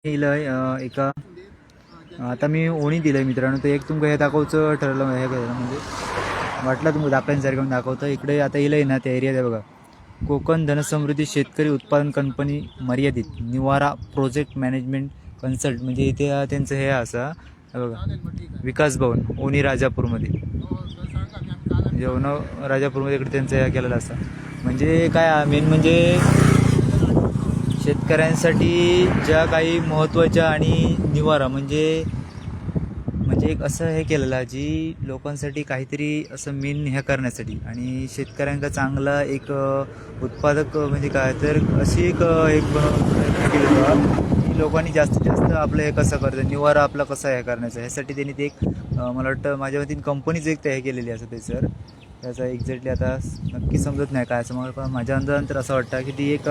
दिलंय एका आता मी ओणी दिलंय मित्रांनो. तर एक तुमका हे दाखवचं ठरलं हे केलं म्हणजे वाटलं तुमका दाखल्यासारखं दाखवतं. इकडे आता येईल ना त्या एरियात आहे बघा, कोकण धनसमृद्धी शेतकरी उत्पादन कंपनी मर्यादित निवारा प्रोजेक्ट मॅनेजमेंट कन्सल्ट, म्हणजे इथे त्यांचं हे असं हे बघा, विकास भवन ओणी राजापूरमध्ये, म्हणजे राजापूरमध्ये इकडे त्यांचं हे केलेलं असं. म्हणजे काय मेन म्हणजे शेतकऱ्यांसाठी ज्या काही महत्त्वाच्या आणि निवारा म्हणजे म्हणजे एक असं हे केलेलं आहे जी लोकांसाठी काहीतरी असं मेन हे करण्यासाठी आणि शेतकऱ्यांचा चांगला एक उत्पादक म्हणजे काय तर अशी एक केलेलं की लोकांनी जास्तीत जास्त आपलं हे कसं करतं, निवारा आपला कसा हे करण्याचा, ह्यासाठी त्यांनी ते एक मला वाटतं माझ्या वतीने कंपनीच एक हे केलेली असं ते सर. त्याचा एक्झॅक्टली आता नक्की समजत नाही काय असं, मला माझ्या अंदाजानंतर असं वाटतं की ती एक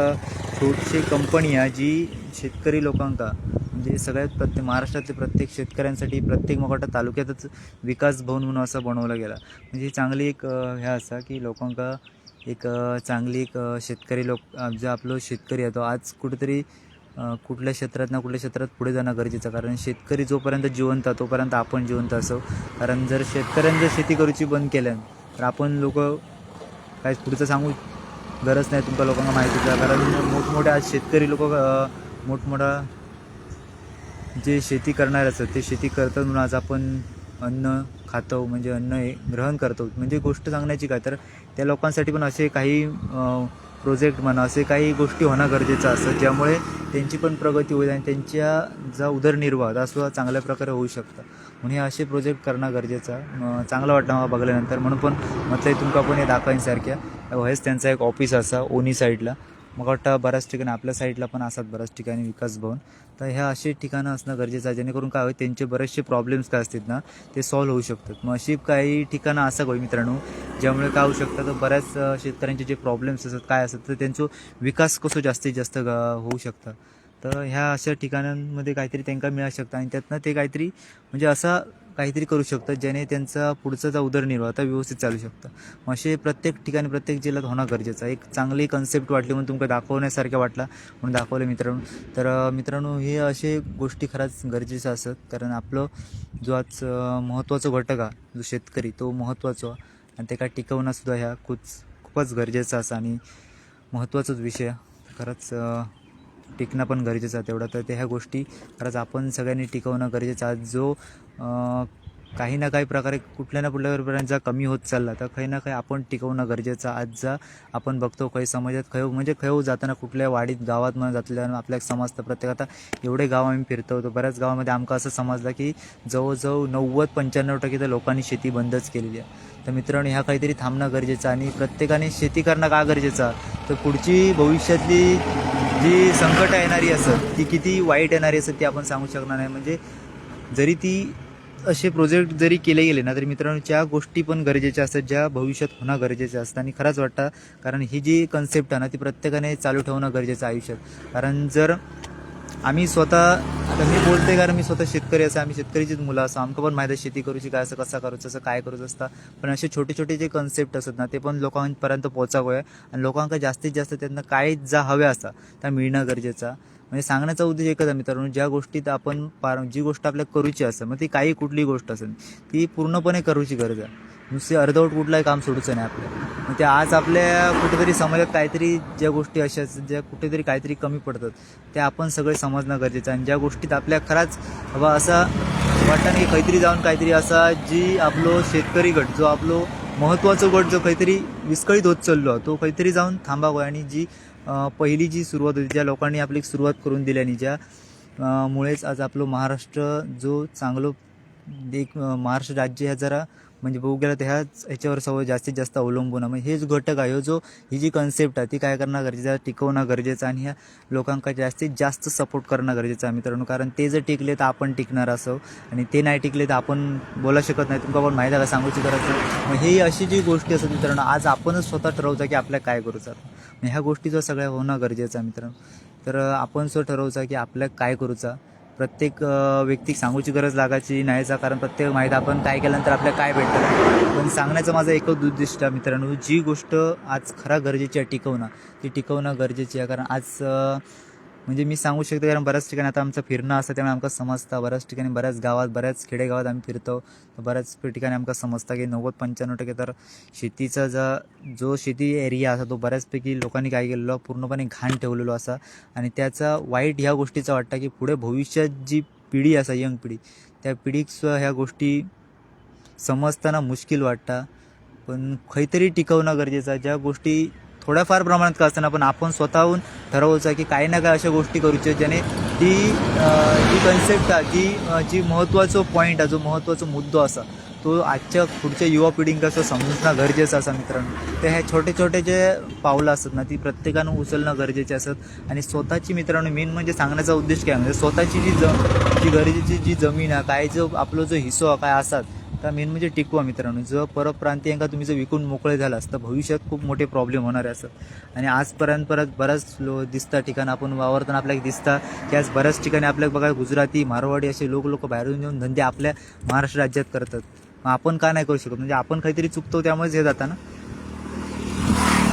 छोटीशी कंपनी आहे जी शेतकरी लोकांका म्हणजे सगळ्यात महाराष्ट्रातले प्रत्येक शेतकऱ्यांसाठी प्रत्येक मोठा तालुक्यातच विकास भवन म्हणून असं बनवला गेला. म्हणजे चांगली एक ह्या असा की लोकांका एक चांगली एक शेतकरी जो आपलं शेतकरी आहे तो आज कुठेतरी कुठल्या क्षेत्रात ना कुठल्या क्षेत्रात पुढे जाणं गरजेचं. कारण शेतकरी जोपर्यंत जिवंत तोपर्यंत आपण जिवंत असो. कारण जर शेतकऱ्यांनी जर शेती करूची बंद केल्यान तर आपण लोक काय पुढचं सांगू गरज नाही तुमच्या लोकांना माहितीच आहे. कारण मोठमोठ्या आज शेतकरी लोक मोठमोठा जे शेती करणार असतात ते शेती करतात म्हणून आज आपण अन्न खातो, म्हणजे अन्न हे ग्रहण करतो. म्हणजे गोष्ट सांगण्याची काय तर त्या लोकांसाठी पण असे काही प्रोजेक्ट म्हणा असे काही गोष्टी होणं गरजेचं असतं ज्यामुळे त्यांची पण प्रगती होईल आणि त्यांच्या जा उदरनिर्वाह असं चांगल्या प्रकारे होऊ शकतं. म्हणून हे असे प्रोजेक्ट करणं गरजेचं आहे. चांगलं वाटलं मला बघल्यानंतर, म्हणून पण म्हटलं तुमका पण हे दाखवायसारख्या हेच त्यांचा एक ऑफिस असा ओनी साईडला. मग वाटतं बऱ्याच ठिकाणी आपल्या साईडला पण असतात बऱ्याच ठिकाणी विकास भवन. तर ह्या अशी ठिकाणं असणं गरजेचं आहे जेणेकरून काय होईल त्यांचे बरेचसे प्रॉब्लेम्स काय असतात ना ते सॉल्व्ह होऊ शकतात. मग अशी काही ठिकाणं असं होईल मित्रांनो ज्यामुळे काय होऊ शकतं तर बऱ्याच शेतकऱ्यांचे जे प्रॉब्लेम्स असतात काय असतात तर त्यांचा विकास कसं जास्तीत जास्त होऊ शकतं. तर ह्या अशा ठिकाणांमध्ये काहीतरी त्यांना मिळू शकतं आणि त्यातनं ते काहीतरी म्हणजे असं काहीतरी करू शकतात ज्याने त्यांचा पुढचा जो उदरनिर्वाह आता व्यवस्थित चालू शकतं. मग असे प्रत्येक ठिकाणी प्रत्येक जिल्ह्यात होणं गरजेचं आहे. एक चांगली कन्सेप्ट वाटली म्हणून तुमका दाखवण्यासारखं वाटला म्हणून दाखवलं मित्रांनो. तर मित्रांनो हे असे गोष्टी खरंच गरजेचं असतात. कारण आपलं जो आज महत्त्वाचा घटक आहे जो शेतकरी तो महत्त्वाचा आणि ते काय टिकवणंसुद्धा ह्या खूपच गरजेचं असं आणि महत्त्वाचाच विषय खरंच टिकणं पण गरजेचं आहे तेवढं. तर ह्या गोष्टी खरंच आपण सगळ्यांनी टिकवणं गरजेचं आहे. जो काही ना काही प्रकारे कुठल्या ना कुठल्या प्रकारे कमी होत चालला तर काही ना काही आपण टिकवणं गरजेचं. आज आपण बघतो काही समाजात म्हणजे जाताना कुठल्या वाडीत गावात म्हणून जातल्या आपल्याला समजतं प्रत्येक. आता एवढे गाव आम्ही फिरतो तर बऱ्याच गावामध्ये आमका असं समजलं की जवळजवळ 90-95% तर लोकांनी शेती बंदच केलेली आहे. तर मित्रांनो ह्या काहीतरी थांबणं गरजेचं आणि प्रत्येकाने शेती करणं का गरजेचं तर पुढची भविष्यातली जी संकट येणारी असत ती किती वाईट येणारी असत ती आपण सांगू शकणार नाही. म्हणजे जरी ती असे प्रोजेक्ट जरी केले गेले ना तरी मित्रांनो ज्या गोष्टी पण गरजेच्या असतात ज्या भविष्यात होणं गरजेचं असतं आणि खरंच वाटतं. कारण ही जी कन्सेप्ट आहे ना ती प्रत्येकाने चालू ठेवणं गरजेचं आयुष्यात. कारण जर आम्ही स्वतः आता मी बोलते कारण मी स्वतः शेतकरी असं आम्ही शेतकरीचीच मुलं असं आमचं पण माहिती आहे शेती करूची काय असं कसं करायचं असं काय करायचं असतं. पण असे छोटे छोटे जे कन्सेप्ट असतात ना ते पण लोकांपर्यंत पोहोचावं आहे आणि लोकांना जास्तीत जास्त त्यांना काय जा हव्या असतात त्या मिळणं गरजेचं. म्हणजे सांगण्याचा उद्देश एकच आहे मित्रांनो ज्या गोष्टीत आपण जी गोष्ट आपल्याला करूची असं मग ती काही कुठली गोष्ट असेल ती पूर्णपणे करूची गरज आहे. नुसते अर्धवट कुठलाही काम सोडूचं नाही आपल्याला. मग ते आज आपल्या कुठेतरी समाजात काहीतरी ज्या गोष्टी अशा ज्या कुठेतरी काहीतरी कमी पडतात त्या आपण सगळे समजणं गरजेचं आहे. आणि ज्या गोष्टीत आपल्या खराच बाबा असं वाटतं की काहीतरी जाऊन काहीतरी असा जी आपलं शेतकरी गट जो आपलं महत्त्वाचं गट जो काहीतरी विस्कळीत होत चाललो तो काहीतरी जाऊन थांबावं. आणि जी पहिली जी सुरुवात होती ज्या लोकांनी आपली सुरुवात करून दिली आणि ज्या मुळेच आज आपलं महाराष्ट्र जो चांगलं एक महाराष्ट्र राज्य ह्या जरा म्हणजे बघू गेलं तर ह्याच्यावर सवय जास्तीत जास्त अवलंबून आहे. म्हणजे हेच घटक आहे जो ही जी कन्सेप्ट आहे ती काय करणं गरजेचं आहे टिकवणं गरजेचं आणि ह्या लोकांना जास्तीत जास्त सपोर्ट करणं गरजेचं आहे मित्रांनो. कारण ते जर टिकले तर आपण टिकणार असो आणि ते नाही टिकले तर आपण बोला शकत नाही. तुमका पण माहिती आहे का सांगूची गरज नाही. मग ही अशी जी गोष्टी असतात मित्रांनो आज आपणच स्वतः ठरवता की आपल्याला काय करूचं. मग ह्या गोष्टीचं सगळ्या होणं गरजेचं आहे मित्रांनो. तर आपण स्वतः ठरवचा की आपल्याला काय करूचा. प्रत्येक व्यक्ती सांगूची गरज लागायची नाहीचा कारण प्रत्येक माहीत आपण काय केल्यानंतर आपल्याला काय भेटतं. पण सांगण्याचं माझं एकच उद्दिष्ट आहे मित्रांनो जी गोष्ट आज खरा गरजेची आहे टिकवणं ती टिकवणं गरजेची आहे. कारण आज म्हणजे मी सांगू शकतो कारण बऱ्याच ठिकाणी आता आमचं फिरणं असतं त्यामुळे आमका समजतं बऱ्याच ठिकाणी बऱ्याच गावात बऱ्याच खेडेगावात आम्ही फिरतो तर बऱ्याच ठिकाणी आमका समजतं की 90-95% तर शेतीचा जो शेती एरिया असा तो बऱ्याचपैकी लोकांनी काय केलेलं पूर्णपणे घाण ठेवलेलो असा आणि त्याचा वाईट ह्या गोष्टीचा वाटतं की पुढे भविष्यात जी पिढी असा यंग पिढी त्या पिढीक सुद्धा ह्या गोष्टी समजताना मुश्किल वाटतं पण काहीतरी टिकवणं गरजेचं आहे ज्या गोष्टी थोड्याफार प्रमाणात का असताना पण आपण स्वतःहून ठरवायचं की काही ना काही अशा गोष्टी करूच्या ज्याने ती जी कन्सेप्ट आहे जी महत्त्वाचा पॉईंट आहे जो महत्त्वाचा मुद्दो असा तो आजच्या पुढच्या युवा पिढींक असं समजणं गरजेचं असं मित्रांनो तर ह्या छोटे छोटे जे पावलं असतात ना ती प्रत्येकानं उचलणं गरजेचे असतात आणि स्वतःची मित्रांनो मेन म्हणजे सांगण्याचा उद्देश काय म्हणजे स्वतःची जी गरजेची जी जमीन आहे काय जो आपलं जो हिस्सो आहे काय असतात तर मेन म्हणजे टिकवा मित्रांनो जर परप्रांतीयांका तुम्ही जर विकून मोकळे झालास तर भविष्यात खूप मोठे प्रॉब्लेम होणार आहे असं आणि आजपर्यंत बऱ्याच दिसता ठिकाणी आपण वावरताना आपल्याला दिसता की आज बऱ्याच ठिकाणी आपल्याला बघा गुजराती मारवाडी असे लोक बाहेरून येऊन धंदे आपल्या महाराष्ट्र राज्यात करतात मग आपण का नाही करू शकत म्हणजे आपण काहीतरी चुकतो त्यामुळेच हे जाता ना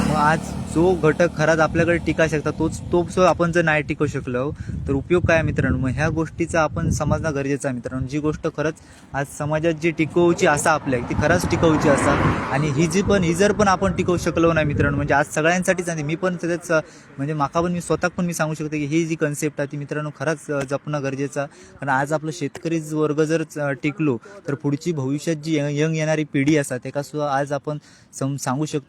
मग आज जो घटक खराच आपल्याकडे टिका शकता तो आपण जर नाही टिकू शकलो तर उपयोग काय मित्रांनो मग ह्या गोष्टीचा आपण समजणं गरजेचं आहे मित्रांनो जी गोष्ट खरंच आज समाजात जी टिकवूची असा आपल्या ती खरंच टिकवूची असा आणि ही जर पण आपण टिकवू शकलो नाही मित्रांनो म्हणजे आज सगळ्यांसाठीच आहे मी पण त्याच म्हणजे माका पण मी स्वतः पण मी सांगू शकतो की ही जी कन्सेप्ट आहे ती मित्रांनो खरंच जपणं गरजेचं आहे कारण आज आपलं शेतकरी वर्ग जर टिकलो तर पुढची भविष्यात जी यंग येणारी पिढी असा त्याका सुद्धा आज आपण सांगू शकतो